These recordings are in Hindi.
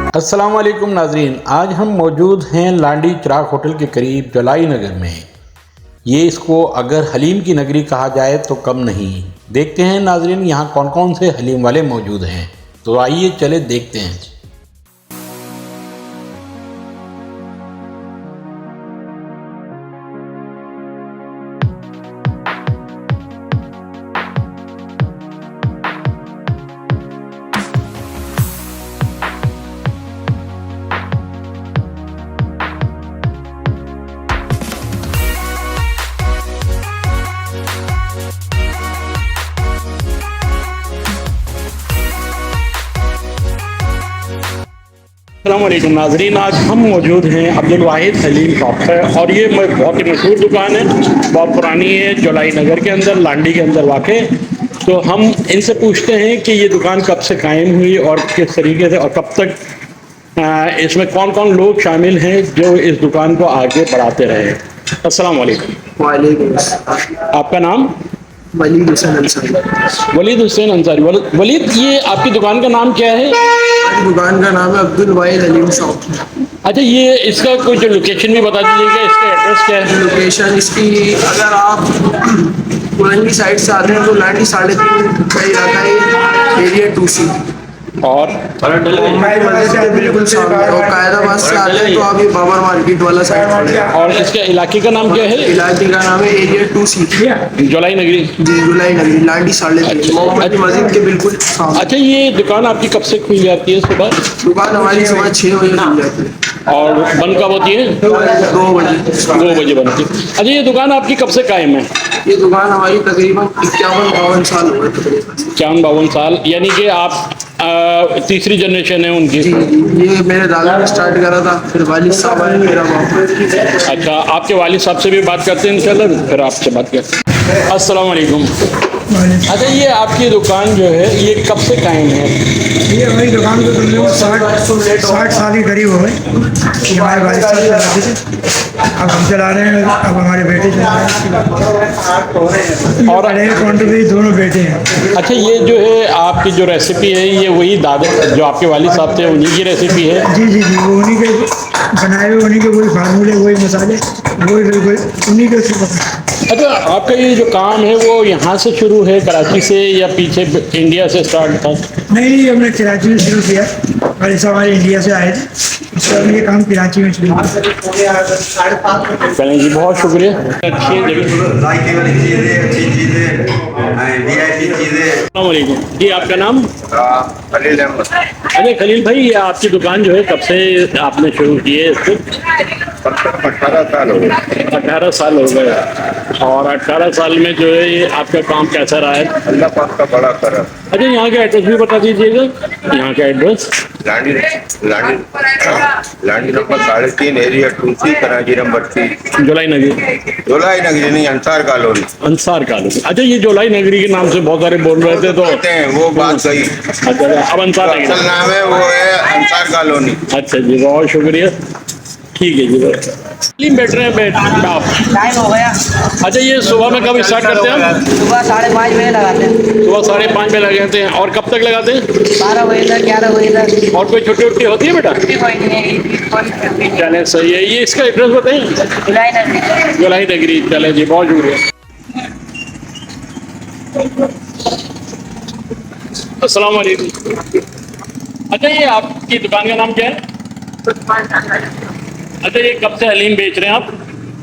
अस्सलाम वालेकुम नाजरीन, आज हम मौजूद हैं लांडी चिराग होटल के करीब जलाई नगर में। ये इसको अगर हलीम की नगरी कहा जाए तो कम नहीं। देखते हैं नाजरीन यहाँ कौन कौन से हलीम वाले मौजूद हैं, तो आइए चले देखते हैं। अस्सलामुअलैकुम नाजरीन, आज हम मौजूद हैं अब्दुल वाहिद हलीम शॉप है और ये बहुत ही मशहूर दुकान है, बहुत पुरानी है, जलाई नगर के अंदर लांडी के अंदर वाक़। तो हम इनसे पूछते हैं कि ये दुकान कब से कायम हुई और किस तरीके से और कब तक इसमें कौन कौन लोग शामिल हैं जो इस दुकान को आगे बढ़ाते रहे। अस्सलाम वालेकुम। वालेकुम अस्सलाम। आपका नाम? वलीद हुसैन अंसारी। वलीद हुसैन अंसारी। वलीद, ये आपकी दुकान का नाम क्या है? दुकान का नाम है अब्दुल वाहिद हलीम शॉप। अच्छा, ये इसका कोई जो लोकेशन भी बता दीजिएगा, इसका एड्रेस क्या है? लोकेशन इसकी अगर आप पुरंगी साइड से आते हैं तो लांडी 3.5 का इलाका है, एरिया 2C और मस्जिद के बिल्कुल सामने। और कायदाबाद से आते हैं तो आप ये बाबर मार्केट वाला साइड पड़े। और इसके इलाके का नाम क्या है? इलाके का नाम है एरिया 2C, जलाई नगरी। जी जुलाई नगरी, लांडी 3.5 मोहम्मद मस्जिद के बिल्कुल सामने। अच्छा, ये दुकान आपकी कब से खुल जाती है? सुबह दुकान हमारी सुबह 6 बजे खुल जाती है और बंद कब होती है? 2 बजे। 2 बजे बनती है। अच्छा, ये दुकान आपकी कब से कायम है? ये दुकान हमारी तकरीबन 51-52 साल हो गए तकरीबन। 51-52 साल, यानी कि आप तीसरी जनरेशन है उनकी? जी, ये मेरे दादा ने स्टार्ट करा था, फिर वालिद साहब आए, मेरा बाप। अच्छा, आपके वालिद साहब से भी बात करते हैं इंशाल्लाह, फिर आपसे बात करते हैं। अस्सलाम वालेकुम। अच्छा, ये आपकी दुकान जो है ये कब से कायम है? ये हमारी दुकान को तकरीबन 60 साल के करीब हो गए। ये हमारे वालिद साहब चलाते थे, अब हम चला रहे हैं, अब हमारे बेटे चला रहे हैं और बड़े कौन भी दोनों बेटे हैं। अच्छा, ये जो है आपकी जो रेसिपी है ये वही दादा जो आपके वालिद साहब थे उन्हीं की रेसिपी है? जी जी जी, वो उन्हीं के बनाए हुए, उन्हीं के वही फार्मूले, वही मसाले, वही बिल्कुल उन्हीं के। अच्छा, आपका ये जो काम है वो यहाँ से शुरू है, कराची से, या पीछे इंडिया से स्टार्ट था? नहीं, हमने कराची में शुरू किया, वालिद साहब हमारे इंडिया से आए थे, इसका ये काम कराची में शुरू किया। चलें जी, बहुत शुक्रिया। अच्छी चीज़ें। जी, आपका नाम? खलील अहमद। अरे खलील भाई, ये आपकी दुकान जो है कब से आपने शुरू की है इसको? 18 साल हो गए। 18 साल हो गए। और 18 साल में जो है ये आपका काम कैसा रहा है? अल्लाह पाक का बड़ा करम। अच्छा, यहाँ का एड्रेस भी बता दीजिएगा। यहाँ का address? Landhi number 3.5, area 2C, Karachi number 3, जुलाई नगरी। जुलाई नगरी नहीं, अंसार कॉलोनी। अंसार कॉलोनी। अच्छा, ये जुलाई नगरी के नाम से बहुत सारे बोल रहे थे तो कहते हैं, वो बात सही। अच्छा, अब अंसार नगरी असल नाम है वो है अंसार कॉलोनी। अच्छा जी, बहुत शुक्रिया। ठीक है जी, हलीम बैठ रहे हैं आप? टाइम हो गया। अच्छा, ये सुबह में कब स्टार्ट करते हैं आप? सुबह 5:30 बजे लगाते हैं। सुबह 5:30 बजे लगाते हैं और कब तक लगाते हैं? 12 बजे तक, 11 बजे तक। और कोई छुट्टी उट्टी होती है बेटा? चले, सही है। ये इसका एड्रेस बताएं। जुलाई नगरी। जुलाई नगरी। चले जी, बहुत शुक्रिया। अस्सलाम वालेकुम। अच्छा, ये आपकी दुकान का नाम क्या है? अच्छा, ये कब से हलीम बेच रहे हैं आप?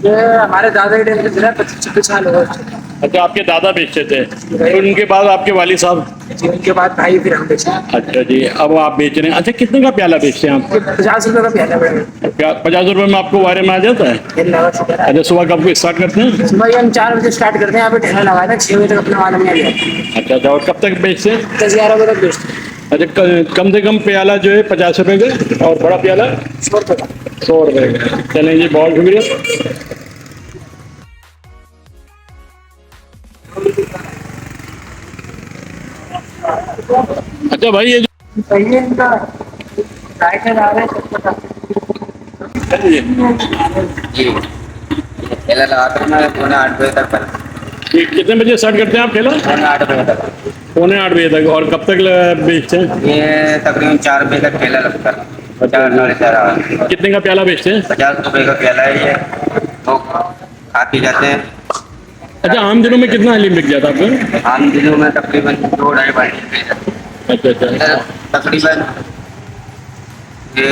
ये हमारे दादा के टाइम से 25-26 साल हो गए। अच्छा, आपके दादा बेचते थे, फिर उनके बाद आपके वालिद साहब, उनके बाद भाई, फिर हम बेचे। अच्छा जी, अब आप बेच रहे हैं। अच्छा, कितने का प्याला बेचते हैं आप? 50 रुपये का प्याला पड़ेगा। 50 रुपये में आपको वारे में आ जाता है? अच्छा, सुबह कब स्टार्ट करते हैं? सुबह हम 4 बजे स्टार्ट करते हैं, यहाँ पे ठेला लगाया था, 6 बजे तक अपने माल में आ जाता है। अच्छा, और कब तक बेचते हैं? 10-11 बजे तक बेचते हैं। अच्छा, कम से कम प्याला जो है 50 रुपये का और बड़ा प्याला 100 रुपये का। 100 रुपये का। चलें जी, बहुत शुक्रिया। अच्छा भाई, ये पहले इनका राइटर आ रहे हैं। ठेला लगाते हैं ना 8:30 बजे तक। कितने बजे स्टार्ट करते हैं आप ठेला? 8 बजे तक। 7:45 बजे तक। और कब तक बेचते हैं? ये तकरीबन 4 बजे तक ठेला लगता है। 4 4.5 आवर। कितने का प्याला बेचते हैं? 50 रुपए का प्याला है ये, तो खा पी जाते हैं। अच्छा, आम दिनों में कितना हलीम बिक जाता है आपका? आम दिनों में तकरीबन 2-2.5 बाल्टी अच्छा अच्छा। तकरीबन ये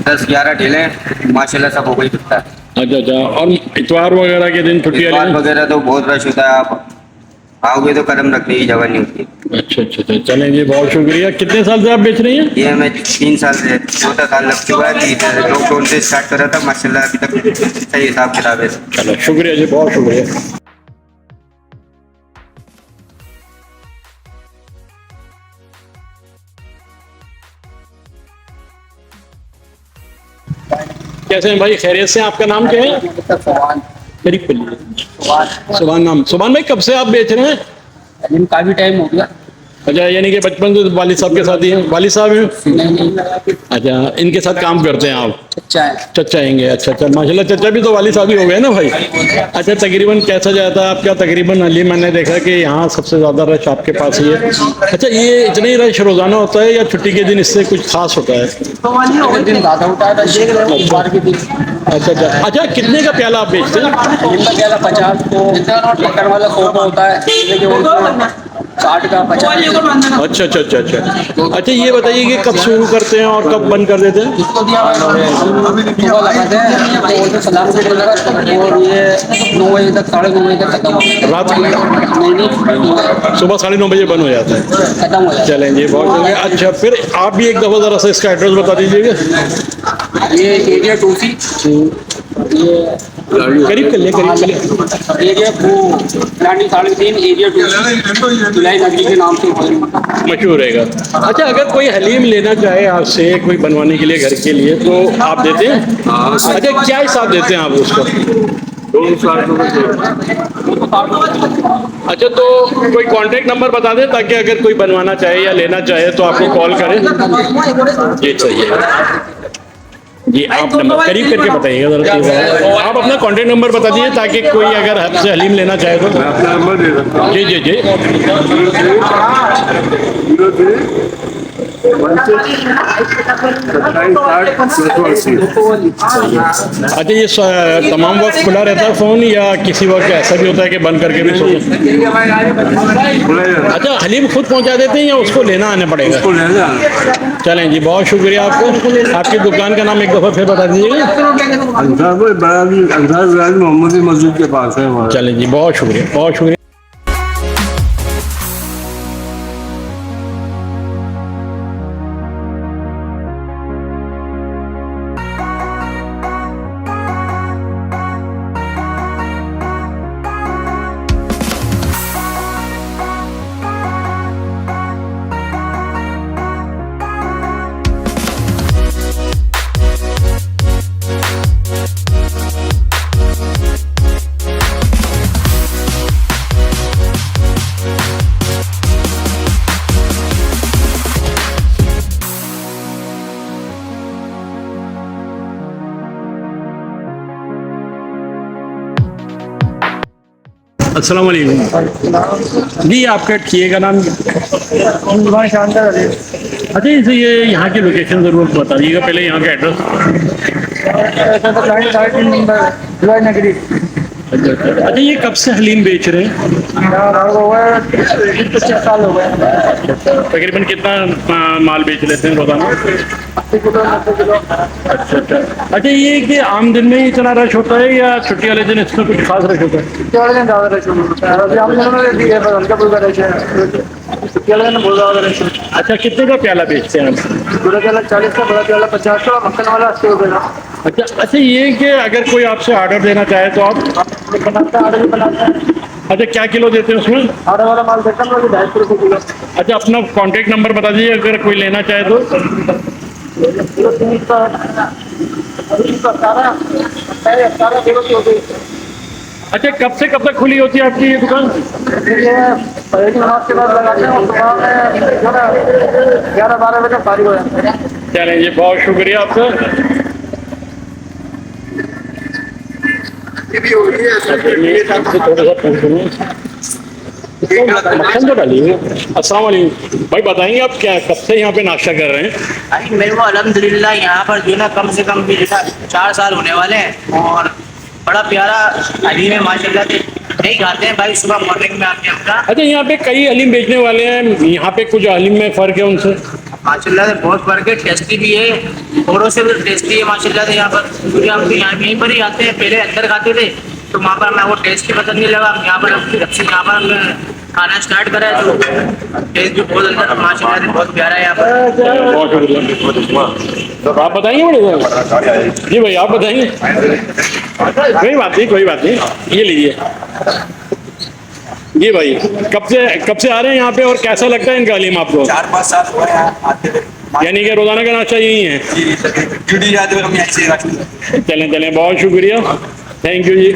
10-11 ठेले माशाल्लाह सब हो गई बिकता है। अच्छा अच्छा। और इतवार वगैरह के दिन, छुट्टी वाले इतवार दिन? वगैरह तो बहुत रश होता है, आप आओगे तो कदम रखने की जगह नहीं होती। अच्छा अच्छा अच्छा। चलें जी, बहुत शुक्रिया। कितने साल से आप बेच रही हैं? ये हमें 3 साल से, चौथा साल लग चुका है। लॉकडाउन से स्टार्ट करा था, माशाल्लाह अभी तक सही हिसाब किताब है। चलो शुक्रिया जी, बहुत शुक्रिया। कैसे हैं भाई, खैरियत से? आपका नाम क्या है? करीब सुभान नाम। सुभान भाई, कब से आप बेच रहे हैं? हलीम काफी टाइम हो गया। अच्छा, यानी कि बचपन से वालिद साहब के साथ ही हैं? वालिद साहब हैं? नहीं, अच्छा, इनके साथ काम करते हैं आप? अच्छा है। चचा आएंगे। अच्छा अच्छा, माशाल्लाह चचा भी तो वालिद साहब ही हो गए ना भाई। अच्छा, तकरीबन कैसा जाता है आपका तकरीबन हलीम? मैंने देखा कि यहाँ सबसे ज़्यादा रश आपके पास ही है। अच्छा, ये इतना ही रश रोज़ाना होता है या छुट्टी के दिन इससे कुछ खास होता है? दिन ज़्यादा होता है, इतवार के दिन। अच्छा अच्छा अच्छा। कितने का प्याला आप बेचते हैं? हलीम का प्याला 50 को, मक्खन वाला 100 का होता है, लेकिन 60 का 50। अच्छा अच्छा अच्छा अच्छा। अच्छा, ये बताइए कि कब शुरू करते हैं और कब बंद कर देते हैं? सुबह लगाते हैं तो वो तो सलाम से लगा, और ये 9 बजे तक, 9:30 बजे तक खत्म हो रात को? नहीं, सुबह 9:30 बजे बंद हो जाता है। खत्म हो जाता चलें जी, बहुत शुक्रिया। अच्छा, फिर आप भी एक दफ़ा ज़रा सा इसका एड्रेस बता दीजिएगा। है। ये एरिया 2C, ये करीब कर लिए, करीब कर लिए। एरिया वो लांडी 3.5 एरिया 2C जुलाई नगरी के नाम से मशहूर रहेगा। अच्छा, अगर कोई हलीम लेना चाहे आपसे कोई बनवाने के लिए घर के लिए, तो आप देते हैं? अच्छा, क्या हिसाब देते हैं आप उसका? अच्छा, तो कोई कांटेक्ट नंबर बता दें ताकि अगर कोई बनवाना चाहे या लेना चाहे तो आपको कॉल करें। जी चाहिए जी, आप नंबर करीब करके बताइएगा जरा। आप अपना कांटेक्ट नंबर बता दीजिए ताकि कोई अगर आपसे हलीम लेना चाहे तो। मैं अपना नंबर दे सकता हूँ। जी जी जी। 03-27-60-680। अच्छा, ये तमाम वक्त खुला रहता है फ़ोन या किसी वक्त ऐसा भी होता है कि बंद करके भी सोते हैं? खुला ही रहता है। अच्छा, हलीम खुद पहुंचा देते हैं या उसको लेना आना पड़ेगा? उसको ले जाना। चलें जी, बहुत शुक्रिया आपको। आपकी दुकान का नाम एक दफ़ा फिर बता दीजिएगा। अंसार मोहम्मदी मस्जिद के पास है हमारा। चलें जी, बहुत शुक्रिया, बहुत शुक्रिया। अस्सलाम वालेकुम जी, आपका ठिए का नाम? शानदार है। अच्छा, इसे ये यहाँ की लोकेशन ज़रूर बता दीजिएगा, पहले यहाँ का एड्रेस। जुलाई नगरी। अच्छा अच्छा। अच्छा, ये कब से हलीम बेच रहे हैं? 25 साल हो गए। तकरीबन कितना माल बेच लेते हैं रोज़ाना? 80 किलो 90 किलो। अच्छा अच्छा। अच्छा, ये कि आम दिन में ही इतना रश होता है या छुट्टी वाले दिन इसमें कुछ खास रश होता है? छुट्टी वाले दिन ज़्यादा रश होता है। अभी हम दोनों ने दिए पर हल्का फुल्का रश है। छुट्टी वाले दिन बहुत ज़्यादा रश है। अच्छा, कितने का प्याला बेचते हैं आप? बड़ा प्याला 40 का, बड़ा प्याला 50 का, मक्खन वाला 80 रुपये का। अच्छा अच्छा, ये कि अगर कोई आपसे ऑर्डर देना चाहे तो आप? बनाता है, आड़े भी बनाता है। अच्छा, क्या किलो देते हैं उसमें? आड़े वाला माल देता है 250 रुपये किलो। अच्छा, अपना कांटेक्ट नंबर बता दीजिए अगर कोई लेना चाहे तो। 30 का 18 किलो की होती है। अच्छा, कब से कब तक खुली होती है आपकी ये दुकान? पहली नमाज के बाद लगाते हैं और सुबह में 11-12 बजे फारिग हो जाते हैं। चलें जी, बहुत शुक्रिया आपका। अच्छा, मैं आपसे थोड़ा सा पूछ लूँ, मक्खन तो डालिए। अस्सलाम वालेकुम भाई, बताएंगे आप क्या कब से यहाँ पे नाश्ता कर रहे हैं? भाई मेरे को अल्हम्दुलिल्लाह यहाँ पर जो ना कम से कम भी जैसा 4 साल होने वाले हैं और बड़ा प्यारा हलीम है माशाल्लाह से। नहीं खाते हैं भाई, सुबह मॉर्निंग में आते हैं अपना। अच्छा, यहाँ पे कई हलीम बेचने वाले हैं, यहाँ पे कुछ हलीम में फ़र्क है उनसे? माशाल्लाह से बहुत फर्क है, टेस्टी भी है, औरों से भी टेस्टी है माशाल्लाह से यहाँ पर। क्योंकि हम तो यहाँ यहीं पर ही आते हैं, पहले अंदर खाते थे तो वहाँ पर हमें वो टेस्ट ही पसंद नहीं लगा। हम यहाँ पर जब से यहाँ पर हमने खाना स्टार्ट करा है तो टेस्ट भी बहुत अंदर माशाल्लाह से बहुत प्यारा है यहाँ पर। बहुत शुक्रिया। तो आप बताएंगे बड़े जी भाई, आप बताएंगे? कोई बात नहीं, कोई बात नहीं, ये लीजिए जी भाई। कब से आ रहे हैं यहाँ पे और कैसा लगता है इनका हलीम आपको? 4-5 साल हुए हैं आते हुए। यानी कि रोजाना का नाश्ता यही है? ड्यूटी जाते हुए हम ऐसे ही रखते हैं। चलें, बहुत शुक्रिया, थैंक यू जी।